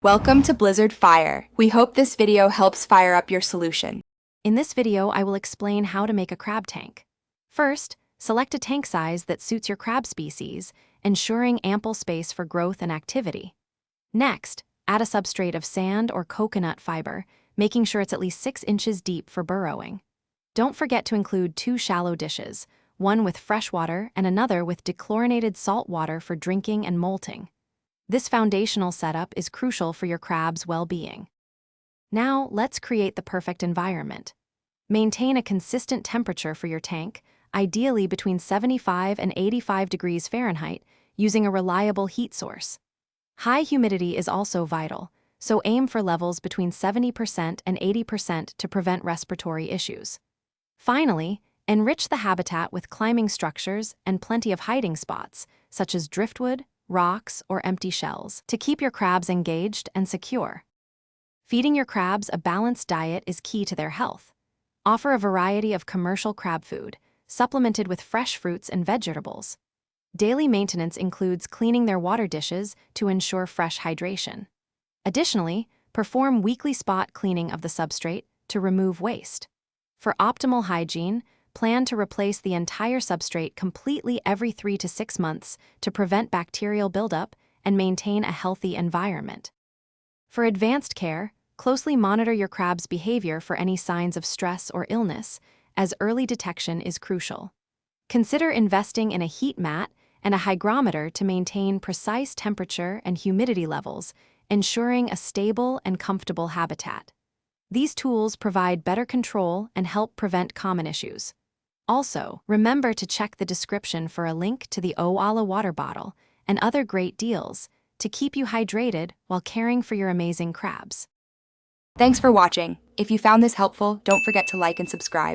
Welcome to Blizzard Fire. We hope this video helps fire up your solution. In this video, I will explain how to make a crab tank. First, select a tank size that suits your crab species, ensuring ample space for growth and activity. Next, add a substrate of sand or coconut fiber, making sure it's at least 6 inches deep for burrowing. Don't forget to include 2 shallow dishes, one with fresh water and another with dechlorinated salt water for drinking and molting. This foundational setup is crucial for your crab's well-being. Now, let's create the perfect environment. Maintain a consistent temperature for your tank, ideally between 75 and 85 degrees Fahrenheit, using a reliable heat source. High humidity is also vital, so aim for levels between 70% and 80% to prevent respiratory issues. Finally, enrich the habitat with climbing structures and plenty of hiding spots, such as driftwood, rocks, or empty shells, to keep your crabs engaged and secure. Feeding your crabs a balanced diet is key to their health. Offer a variety of commercial crab food, supplemented with fresh fruits and vegetables. Daily maintenance includes cleaning their water dishes to ensure fresh hydration. Additionally, perform weekly spot cleaning of the substrate to remove waste. For optimal hygiene, plan to replace the entire substrate completely every 3 to 6 months to prevent bacterial buildup and maintain a healthy environment. For advanced care, closely monitor your crab's behavior for any signs of stress or illness, as early detection is crucial. Consider investing in a heat mat and a hygrometer to maintain precise temperature and humidity levels, ensuring a stable and comfortable habitat. These tools provide better control and help prevent common issues. Also, remember to check the description for a link to the Owala water bottle and other great deals to keep you hydrated while caring for your amazing crabs. Thanks for watching. If you found this helpful, don't forget to like and subscribe.